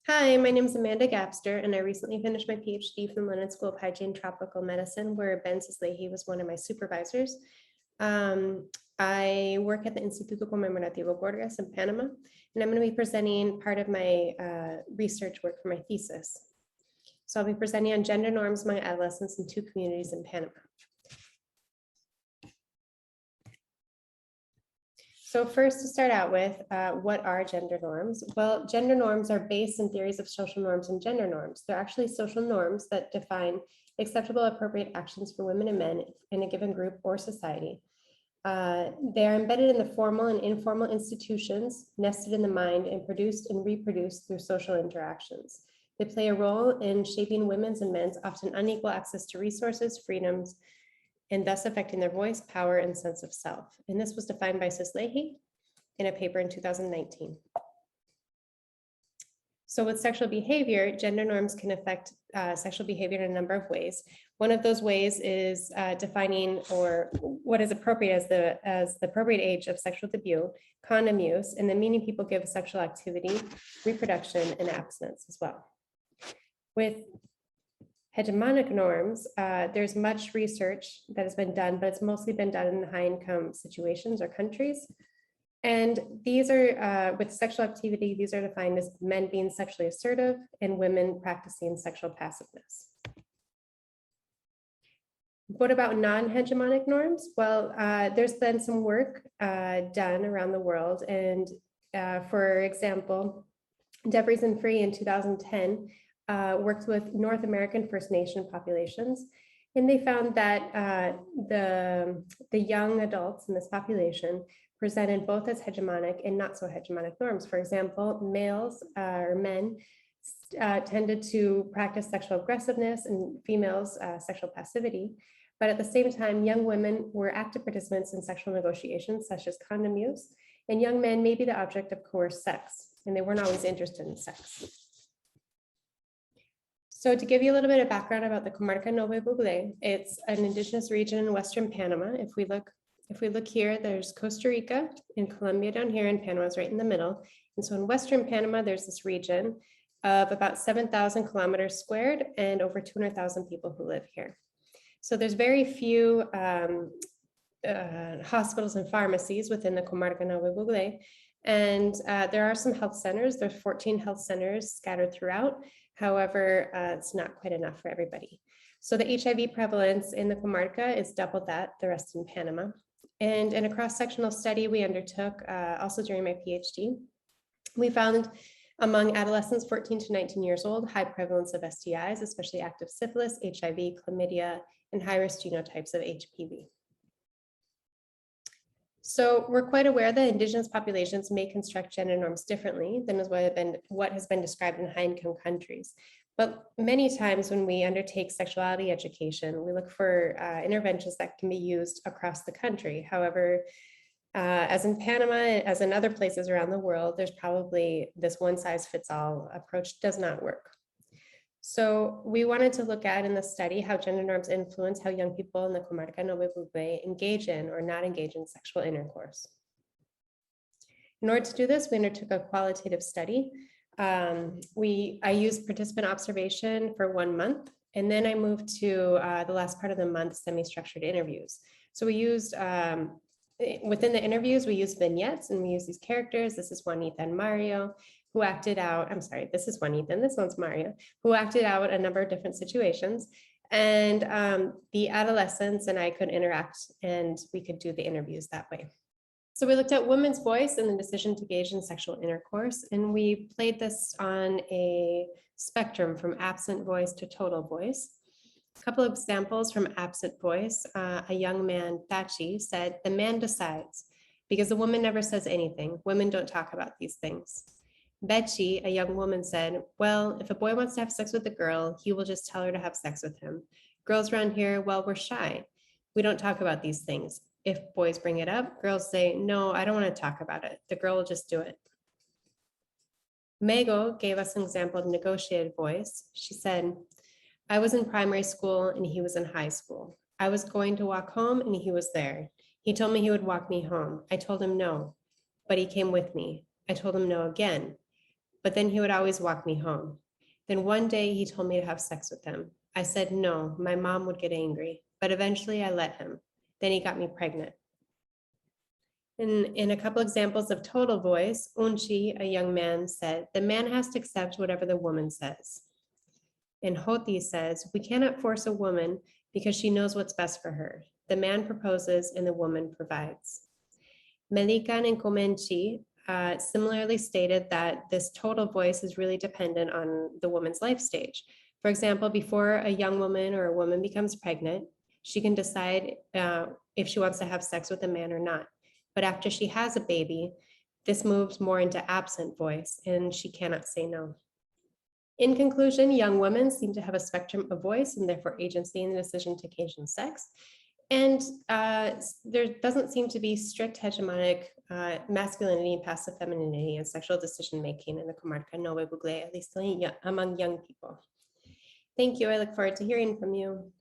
Hi, my name is Amanda Gabster, and I recently finished my PhD from the London School of Hygiene Tropical Medicine, where Ben Sisley was one of my supervisors. I work at the Instituto Conmemorativo Gorgas in Panama, and I'm going to be presenting part of my research work for my thesis. So I'll be presenting on gender norms among adolescents in two communities in Panama. So first, to start out with, what are gender norms? Well, gender norms are based in theories of social norms and gender norms. They're actually social norms that define acceptable, appropriate actions for women and men in a given group or society. They are embedded in the formal and informal institutions, nested in the mind, and produced and reproduced through social interactions. They play a role in shaping women's and men's often unequal access to resources, freedoms, and thus affecting their voice, power, and sense of self. And this was defined by Sisley in a paper in 2019. So with sexual behavior, gender norms can affect sexual behavior in a number of ways. One of those ways is defining or what is appropriate as the appropriate age of sexual debut, condom use, and the meaning people give sexual activity, reproduction, and abstinence as well. With hegemonic norms, there's much research that has been done, but it's mostly been done in high-income situations or countries. And these are, with sexual activity, these are defined as men being sexually assertive and women practicing sexual passiveness. What about non-hegemonic norms? Well, there's been some work done around the world. And for example, Devries and Free in 2010 worked with North American First Nation populations, and they found that the young adults in this population presented both as hegemonic and not so hegemonic norms. For example, males or men tended to practice sexual aggressiveness and females sexual passivity, but at the same time, young women were active participants in sexual negotiations such as condom use, and young men may be the object of coerced sex, and they weren't always interested in sex. So to give you a little bit of background about the Comarca Ngäbe-Buglé, it's an indigenous region in Western Panama. If we look here, there's Costa Rica and Colombia down here, and Panama is right in the middle. And so in Western Panama, there's this region of about 7,000 kilometers squared and over 200,000 people who live here. So there's very few hospitals and pharmacies within the Comarca Ngäbe-Buglé. And there are some health centers. There's 14 health centers scattered throughout. However, it's not quite enough for everybody. So the HIV prevalence in the Comarca is double that, the rest in Panama. And in a cross-sectional study we undertook also during my PhD, we found among adolescents 14 to 19 years old, high prevalence of STIs, especially active syphilis, HIV, chlamydia, and high-risk genotypes of HPV. So we're quite aware that indigenous populations may construct gender norms differently than what has been described in high-income countries. But many times when we undertake sexuality education, we look for interventions that can be used across the country. However, as in Panama, as in other places around the world, there's probably this one-size-fits-all approach does not work. So we wanted to look at in the study how gender norms influence how young people in the Comarca Ngäbe-Buglé engage in or not engage in sexual intercourse. In order to do this, we undertook a qualitative study. I used participant observation for 1 month, and then I moved to the last part of the month, semi-structured interviews. So we used, within the interviews, we used vignettes, and we used these characters. This is Juanita and Mario, who acted out, I'm sorry, this is Juanita and this one's Mario, who acted out a number of different situations. And the adolescents and I could interact, and we could do the interviews that way. So we looked at women's voice and the decision to engage in sexual intercourse, and we played this on a spectrum from absent voice to total voice. A couple of examples from absent voice. A young man, Tachi, said, "The man decides, because the woman never says anything. Women don't talk about these things." Betchy, a young woman, said, "Well, if a boy wants to have sex with a girl, he will just tell her to have sex with him. Girls around here, well, we're shy. We don't talk about these things. If boys bring it up, girls say, no, I don't want to talk about it. The girl will just do it." Mego gave us an example of negotiated voice. She said, "I was in primary school and he was in high school. I was going to walk home and he was there. He told me he would walk me home. I told him no, but he came with me. I told him no again. but then he would always walk me home. Then one day he told me to have sex with him. I said no, my mom would get angry, but eventually I let him. Then he got me pregnant. In a couple examples of total voice, Unchi, a young man, said, the man has to accept whatever the woman says. And Hoti says, we cannot force a woman because she knows what's best for her. The man proposes and the woman provides. Melikan and Comenchi similarly stated that this total voice is really dependent on the woman's life stage. For example, before a young woman or a woman becomes pregnant, she can decide if she wants to have sex with a man or not. But after she has a baby, this moves more into absent voice and she cannot say no. In conclusion, young women seem to have a spectrum of voice and therefore agency in the decision to occasion sex. And there doesn't seem to be strict hegemonic masculinity, passive femininity, and sexual decision-making in the Comarca Ngäbe-Buglé, at least among young people. Thank you. I look forward to hearing from you.